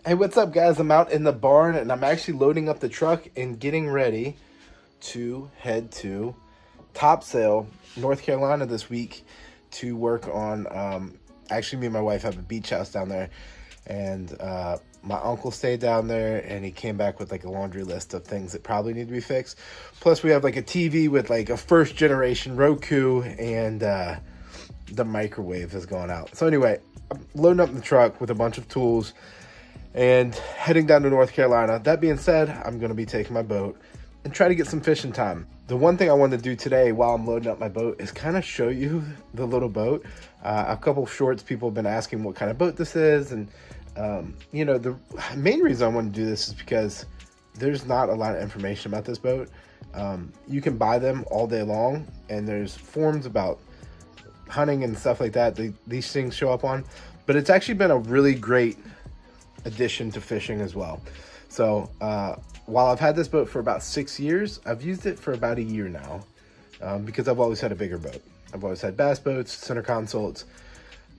Hey, what's up, guys? I'm out in the barn and I'm actually loading up the truck and getting ready to head to Topsail, North Carolina this week to work on, actually me and my wife have a beach house down there, and my uncle stayed down there and he came back with like a laundry list of things that probably need to be fixed. Plus we have like a TV with like a first generation Roku, and the microwave has gone out. So anyway, I'm loading up the truck with a bunch of tools and heading down to North Carolina. That being said, I'm going to be taking my boat and try to get some fishing time. The one thing I wanted to do today while I'm loading up my boat is kind of show you the little boat. A couple shorts, people have been asking what kind of boat this is. And, you know, the main reason I want to do this is because there's not a lot of information about this boat. You can buy them all day long, and there's forums about hunting and stuff like that these things show up on. But it's actually been a really great addition to fishing as well. So while I've had this boat for about 6 years, I've used it for about a year now, because I've always had a bigger boat. I've always had bass boats, center consoles.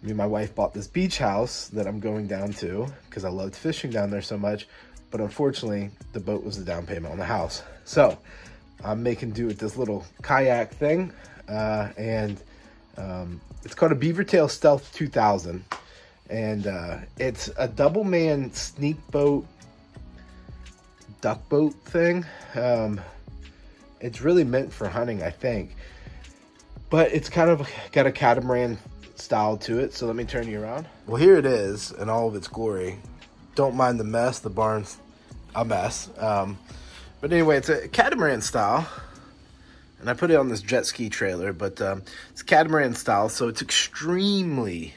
Me and my wife bought this beach house that I'm going down to because I loved fishing down there so much, but unfortunately the boat was the down payment on the house. So I'm making do with this little kayak thing, and it's called a Beavertail Stealth 2000. And it's a double man sneak boat, duck boat thing. It's really meant for hunting, I think, but it's kind of got a catamaran style to it. So let me turn you around. Well, here it is in all of its glory. Don't mind the mess, the barn's a mess. But anyway, it's a catamaran style, and I put it on this jet ski trailer, but it's catamaran style, so it's extremely,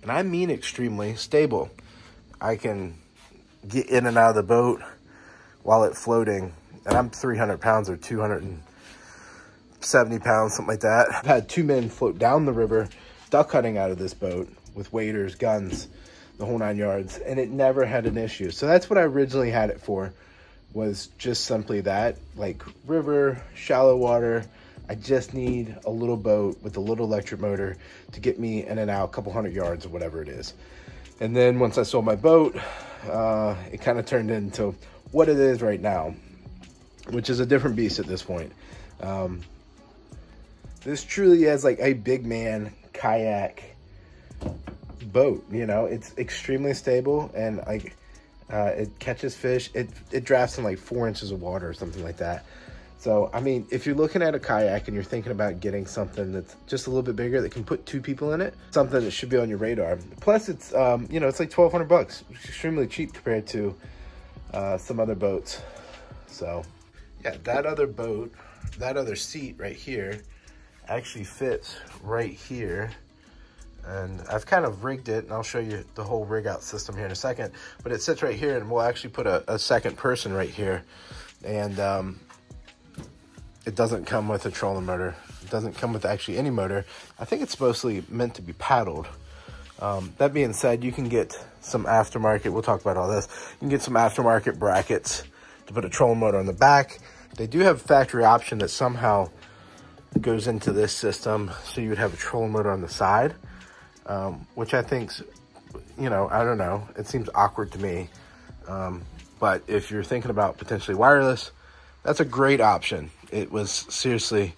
and I mean extremely, stable. I can get in and out of the boat while it's floating, and I'm 300 pounds or 270 pounds, something like that. I've had 2 men float down the river duck hunting out of this boat with waders, guns, the whole 9 yards, and it never had an issue. So that's what I originally had it for, was just simply that, like river, shallow water. I just need a little boat with a little electric motor to get me in and out a couple 100 yards or whatever it is. And then once I sold my boat, it kind of turned into what it is right now, which is a different beast at this point. This truly is like a big man kayak boat. You know, it's extremely stable, and like it catches fish. It drafts in like 4 inches of water or something like that. So, I mean, if you're looking at a kayak and you're thinking about getting something that's just a little bit bigger that can put 2 people in it, something that should be on your radar. Plus, it's, you know, it's like $1,200, which is extremely cheap compared to some other boats. So, yeah, that other boat, that other seat right here actually fits right here. And I've kind of rigged it, and I'll show you the whole rig out system here in a second. But it sits right here, and we'll actually put a second person right here. And it doesn't come with a trolling motor. It doesn't come with actually any motor. I think it's mostly meant to be paddled. That being said, you can get some aftermarket, we'll talk about all this. You can get some aftermarket brackets to put a trolling motor on the back. They do have factory option that somehow goes into this system, so you would have a trolling motor on the side, which I think's, you know, I don't know, it seems awkward to me. But if you're thinking about potentially wireless, that's a great option. It was seriously,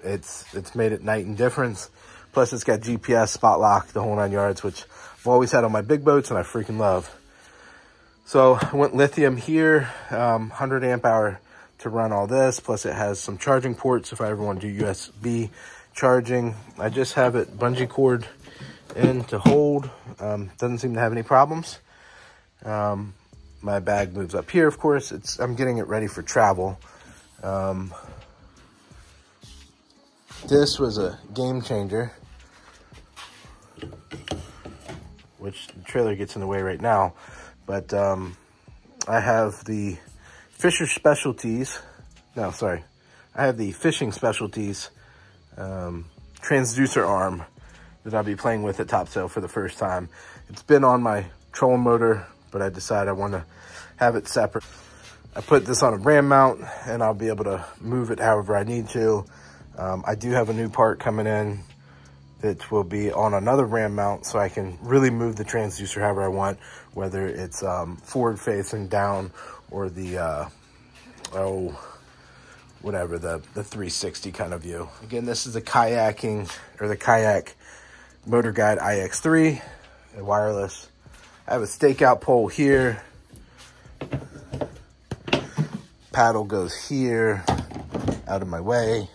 it's made it night and difference. Plus it's got GPS, spot lock, the whole 9 yards, which I've always had on my big boats and I freaking love. So I went lithium here, 100 amp hour to run all this. Plus it has some charging ports if I ever want to do USB charging. I just have it bungee cord in to hold. Doesn't seem to have any problems. My bag moves up here, of course. I'm getting it ready for travel. This was a game changer, which the trailer gets in the way right now. But I have the Fisher Specialties. No, sorry. I have the Fishing Specialties transducer arm that I'll be playing with at Topsail for the first time. It's been on my trolling motor, but I decided I want to have it separate. I put this on a ram mount and I'll be able to move it however I need to. I do have a new part coming in that will be on another ram mount, so I can really move the transducer however I want, whether it's forward facing down or the whatever, the 360 kind of view. Again, this is the kayaking, or the kayak motor guide IX3, wireless. I have a stakeout pole here. Paddle goes here, out of my way.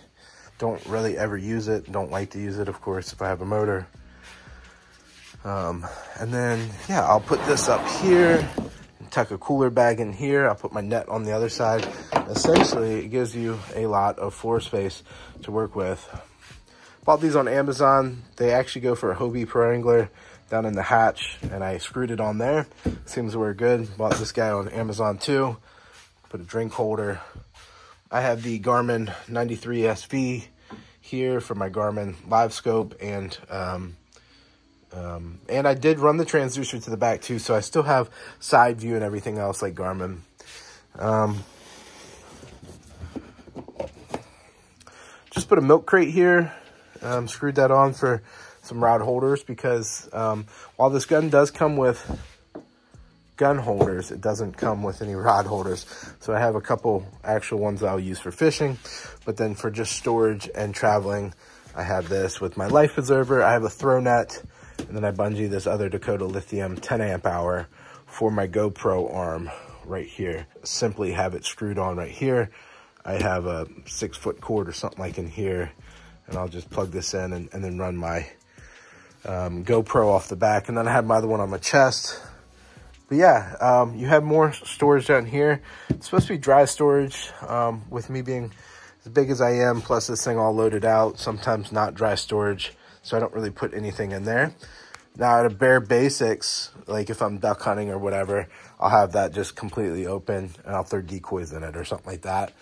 Don't really ever use it. Don't like to use it, of course, if I have a motor. And then, yeah, I'll put this up here and tuck a cooler bag in here. I'll put my net on the other side. Essentially, it gives you a lot of floor space to work with. Bought these on Amazon. They actually go for a Hobie Pro Angler down in the hatch, and I screwed it on there. Seems to work good. Bought this guy on Amazon too. Put a drink holder. I have the Garmin 93 SV here for my Garmin live scope, and I did run the transducer to the back too, so I still have side view and everything else like Garmin. Just put a milk crate here. Screwed that on for some rod holders because while this gun does come with gun holders, it doesn't come with any rod holders. So I have a couple actual ones that I'll use for fishing, but then for just storage and traveling, I have this with my life preserver. I have a throw net, and then I bungee this other Dakota Lithium 10 amp hour for my GoPro arm right here. Simply have it screwed on right here. I have a 6-foot cord or something like in here, and I'll just plug this in and then run my GoPro off the back. And then I have my other one on my chest. But yeah, you have more storage down here. It's supposed to be dry storage, with me being as big as I am, plus this thing all loaded out, sometimes not dry storage, so I don't really put anything in there. Now, at a bare basics, like if I'm duck hunting or whatever, I'll have that just completely open, and I'll throw decoys in it or something like that.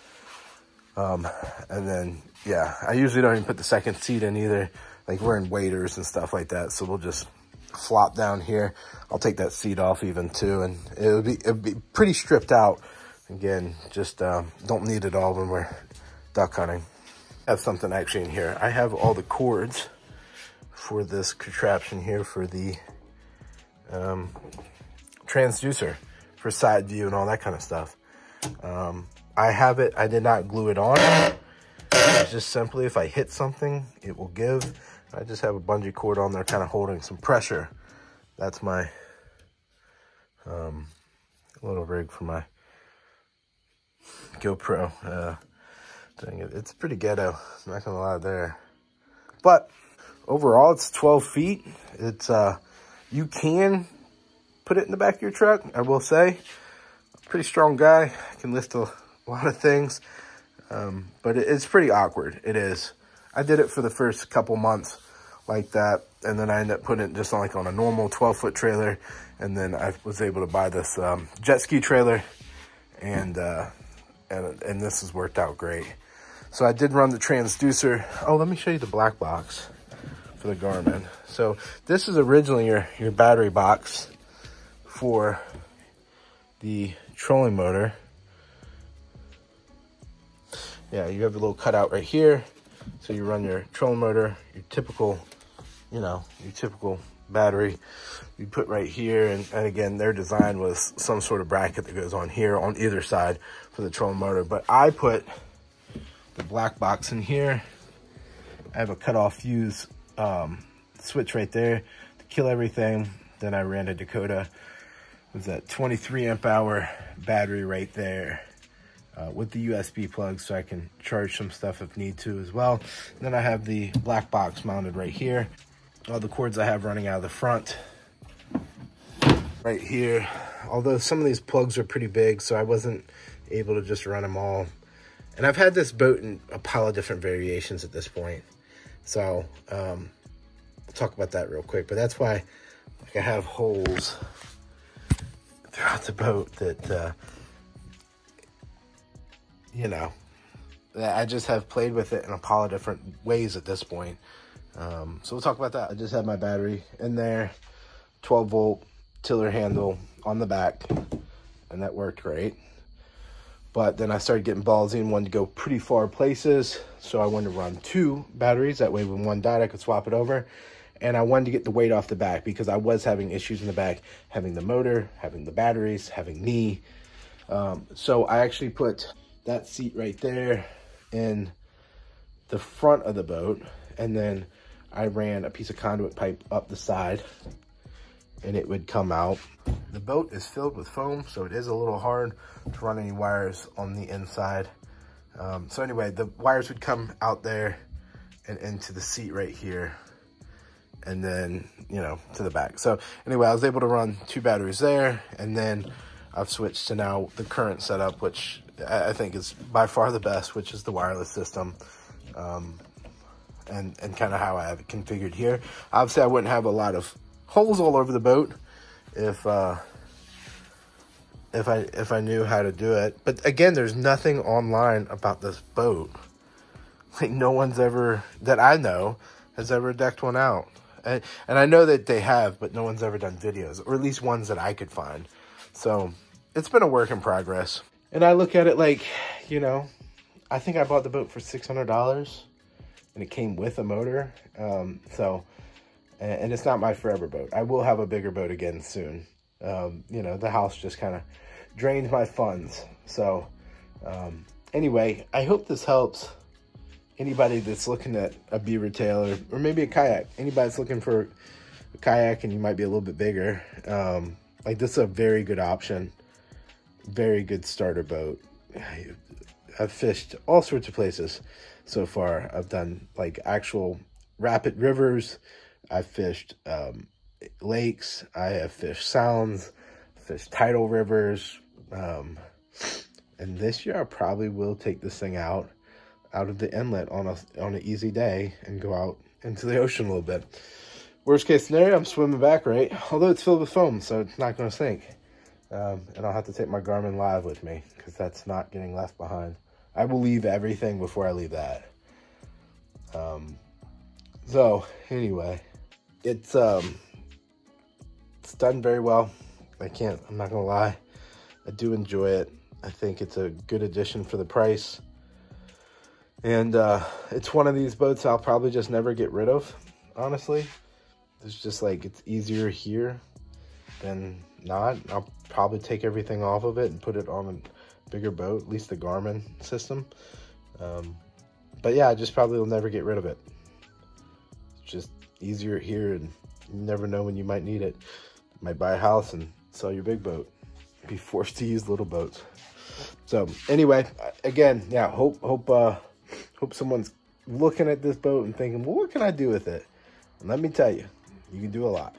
And then, yeah, I usually don't even put the second seat in either. Like, we're in waders and stuff like that, so we'll just flop down here. I'll take that seat off even too, and it'll be pretty stripped out. Again, just don't need it all when we're duck hunting. I have something actually in here. I have all the cords for this contraption here for the transducer for side view and all that kind of stuff. I have it. I did not glue it on. It's just simply if I hit something, it will give. I just have a bungee cord on there kind of holding some pressure. That's my little rig for my GoPro thing. It's pretty ghetto, I'm not gonna lie there. But overall, it's 12 feet. It's you can put it in the back of your truck, I will say. Pretty strong guy, can lift a lot of things, but it's pretty awkward. It is. I did it for the first couple months like that, and then I ended up putting it just on a normal 12-foot trailer, and then I was able to buy this jet ski trailer, and this has worked out great. So I did run the transducer. Oh, let me show you the black box for the Garmin. So this is originally your battery box for the trolling motor. Yeah, you have a little cutout right here. So you run your trolling motor, your typical, your typical battery you put right here. And again, their design was some sort of bracket that goes on here on either side for the trolling motor. But I put the black box in here. I have a cutoff fuse switch right there to kill everything. Then I ran a Dakota with that 23 amp hour battery right there. With the USB plug, so I can charge some stuff if need to as well. And then I have the black box mounted right here. All the cords I have running out of the front right here. Although some of these plugs are pretty big, so I wasn't able to just run them all. And I've had this boat in a pile of different variations at this point. So I'll talk about that real quick. But that's why I have holes throughout the boat that I just have played with it in a pile of different ways at this point. So we'll talk about that. I just had my battery in there, 12-volt tiller handle on the back, and that worked great. But then I started getting ballsy and wanted to go pretty far places. So I wanted to run 2 batteries. That way when one died, I could swap it over. And I wanted to get the weight off the back because I was having issues in the back, having the motor, having the batteries, having me. So I actually put that seat right there in the front of the boat. And then I ran a piece of conduit pipe up the side and it would come out. The boat is filled with foam, so it is a little hard to run any wires on the inside. So anyway, the wires would come out there and into the seat right here, and then, you know, to the back. So anyway, I was able to run 2 batteries there, and then I've switched to now the current setup, which I think is by far the best, which is the wireless system. And kind of how I have it configured here. Obviously, I wouldn't have a lot of holes all over the boat if I knew how to do it. But again, there's nothing online about this boat. Like, no one's ever, that I know, has ever decked one out. And I know that they have, but no one's ever done videos, or at least ones that I could find. So it's been a work in progress. And I look at it like, you know, I think I bought the boat for $600 and it came with a motor. And it's not my forever boat. I will have a bigger boat again soon. You know, the house just kind of drained my funds. So anyway, I hope this helps anybody that's looking at a beaver tail or maybe a kayak. Anybody that's looking for a kayak and you might be a little bit bigger. Like, this is a very good option. Very good starter boat. I've fished all sorts of places so far. I've done like actual rapid rivers. I've fished lakes. I have fished sounds, fished tidal rivers. And this year I probably will take this thing out of the inlet on an easy day and go out into the ocean a little bit. Worst case scenario, I'm swimming back, right? Although it's filled with foam, so it's not going to sink. And I'll have to take my Garmin Live with me because that's not getting left behind. I will leave everything before I leave that. So anyway, it's done very well. I'm not gonna lie. I do enjoy it. I think it's a good addition for the price. And it's one of these boats I'll probably just never get rid of, honestly. It's just like, it's easier here than not. I'll probably take everything off of it and put it on a bigger boat, at least the Garmin system. But yeah, I just probably will never get rid of it. It's just easier here, and you never know when you might need it. You might buy a house and sell your big boat. Be forced to use little boats. So anyway, again, yeah, hope someone's looking at this boat and thinking, well, what can I do with it? And let me tell you, you can do a lot.